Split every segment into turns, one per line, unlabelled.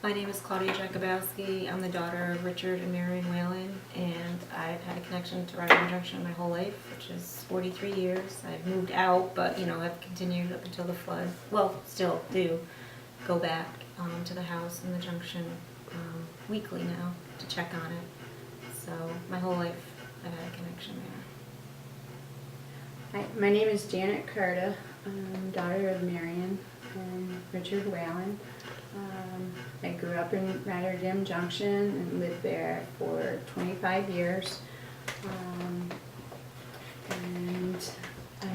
My name is Claudia Jakubowski. I'm the daughter of Richard and Marion Whalen, and I've had a connection to Rhinebeck Junction my whole life, which is 43 years. I've moved out, but I've continued up until the flood. Well, still do go back to the house and the junction weekly now to check on it. So my whole life I've had a connection there.
Hi, my name is Janet Carta. I'm daughter of Marion and Richard Whalen. I grew up in Rotterdam Junction and lived there for 25 years. And I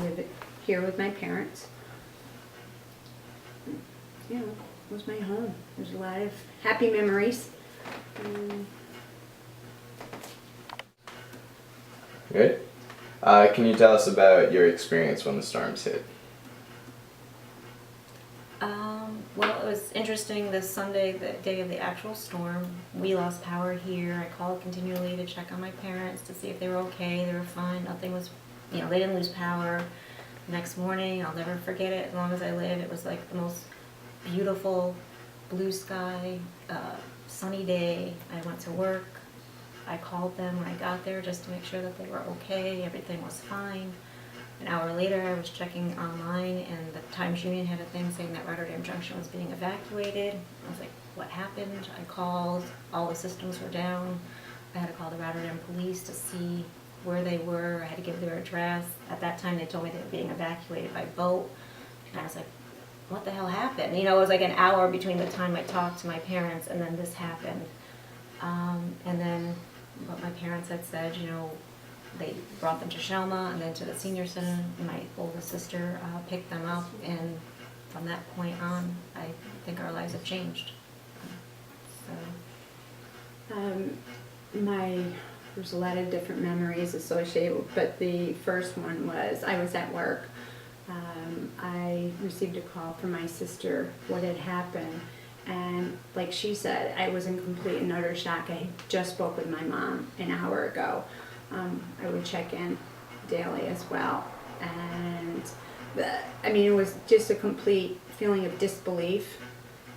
live here with my parents. It was my home. There's a lot of happy memories.
Great. Can you tell us about your experience when the storms hit?
Well, it was interesting. This Sunday, the day of the actual storm, we lost power here. I called continually to check on my parents to see if they were okay. They were fine. Nothing was, they didn't lose power. Next morning, I'll never forget it as long as I live. It was like the most beautiful blue sky, sunny day. I went to work. I called them when I got there just to make sure that they were okay. Everything was fine. An hour later, I was checking online, and the Times Union had a thing saying that Rotterdam Junction was being evacuated. I was like, what happened? I called. All the systems were down. I had to call the Rotterdam police to see where they were. I had to give their address. At that time, they told me they were being evacuated by boat. And I was like, what the hell happened? It was like an hour between the time I talked to my parents and then this happened. And then what my parents had said, they brought them to Shelma and then to the senior center. My oldest sister picked them up, and from that point on, I think our lives have changed.
There's a lot of different memories associated, but the first one was I was at work. I received a call from my sister what had happened, and like she said, I was in complete and utter shock. I just spoke with my mom an hour ago. I would check in daily as well, and it was just a complete feeling of disbelief,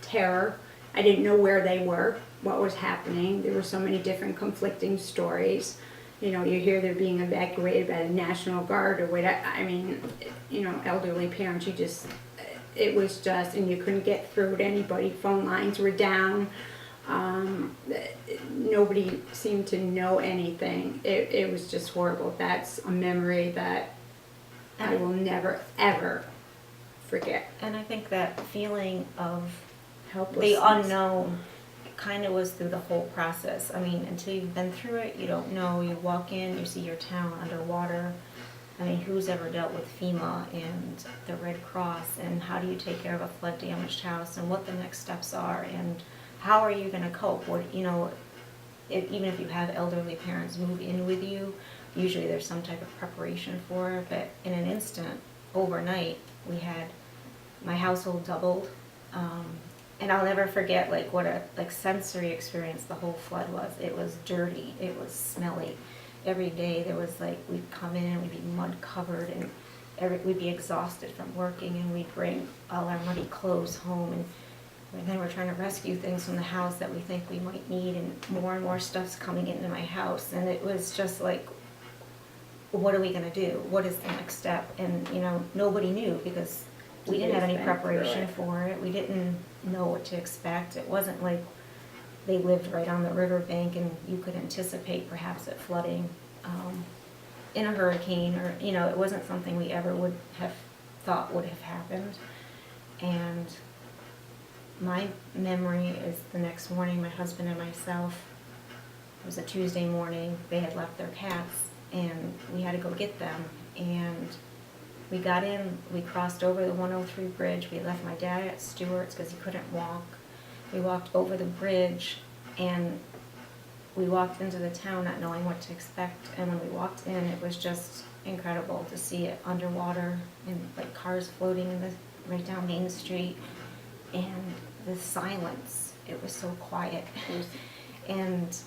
terror. I didn't know where they were, what was happening. There were so many different conflicting stories. You hear they're being evacuated by the National Guard or whatever. Elderly parents, it was just, and you couldn't get through to anybody. Phone lines were down. Nobody seemed to know anything. It was just horrible. That's a memory that I will never, ever forget.
And I think that feeling of
Helplessness.
the unknown kind of was through the whole process. Until you've been through it, you don't know. You walk in, you see your town underwater. Who's ever dealt with FEMA and the Red Cross, and how do you take care of a flood damaged house, and what the next steps are, and how are you going to cope? Even if you have elderly parents move in with you, usually there's some type of preparation for it. But in an instant, overnight, my household doubled. And I'll never forget what a sensory experience the whole flood was. It was dirty. It was smelly. Every day there was we'd come in and we'd be mud covered, and we'd be exhausted from working, and we'd bring all our muddy clothes home, and then we're trying to rescue things from the house that we think we might need, and more stuff's coming into my house, and it was just what are we going to do? What is the next step? And nobody knew, because we didn't have any preparation for it. We didn't know what to expect. It wasn't like they lived right on the riverbank and you could anticipate perhaps it flooding in a hurricane, or it wasn't something we ever would have thought would have happened. And my memory is the next morning, my husband and myself, it was a Tuesday morning, they had left their cats and we had to go get them, and we got in, we crossed over the 103 bridge. We left my dad at Stewart's because he couldn't walk. We walked over the bridge, and we walked into the town not knowing what to expect. And when we walked in, it was just incredible to see it underwater, and cars floating right down Main Street, and the silence. It was so quiet. And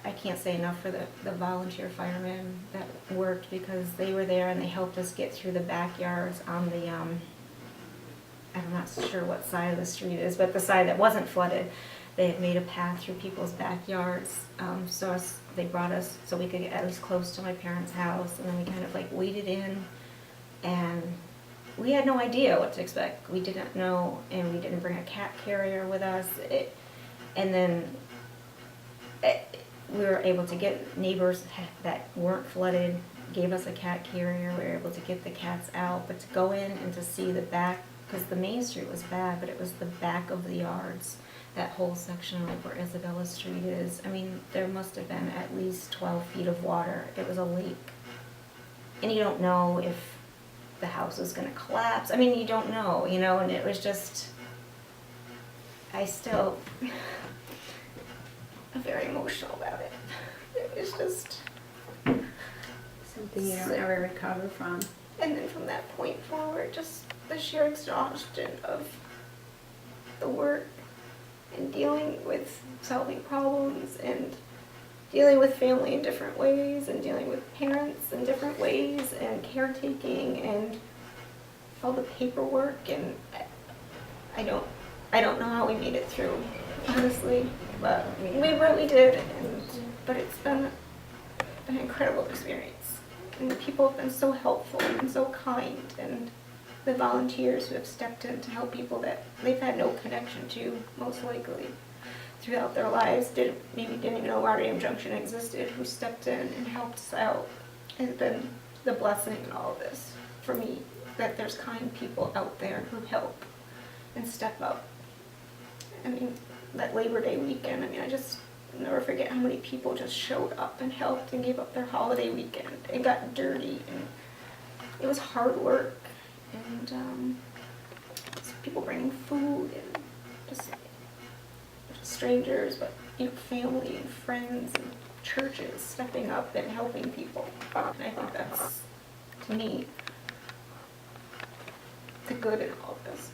I can't say enough for the volunteer firemen that worked, because they were there and they helped us get through the backyards on I'm not sure what side of the street it is, but the side that wasn't flooded, they had made a path through people's backyards. They brought us so we could get at least close to my parents' house, and then we kind of like waded in, and we had no idea what to expect. We didn't know, and we didn't bring a cat carrier with us. And then we were able to get neighbors that weren't flooded, gave us a cat carrier. We were able to get the cats out, but to go in and to see the back, because the main street was bad, but it was the back of the yards, that whole section like where Isabella Street is. I mean, there must have been at least 12 feet of water. It was a lake. And you don't know if the house is gonna collapse. I mean, you don't know, you know, and it was just, I'm very emotional about it. It was just
Something you don't ever recover from.
and then from that point forward, just the sheer exhaustion of the work and dealing with solving problems and dealing with family in different ways and dealing with parents in different ways and caretaking and all the paperwork, and I don't know how we made it through, honestly, but we really did. But it's been an incredible experience. And the people have been so helpful and so kind, and the volunteers who have stepped in to help people that they've had no connection to, most likely, throughout their lives, maybe didn't even know RDM Junction existed, who stepped in and helped us out, has been the blessing in all of this for me, that there's kind people out there who help and step up. I mean, that Labor Day weekend, I mean, I just never forget how many people just showed up and helped and gave up their holiday weekend. It got dirty, and it was hard work, and people bringing food, and just strangers, but you know, family and friends and churches stepping up and helping people. And I think that's, to me, the good in all of this.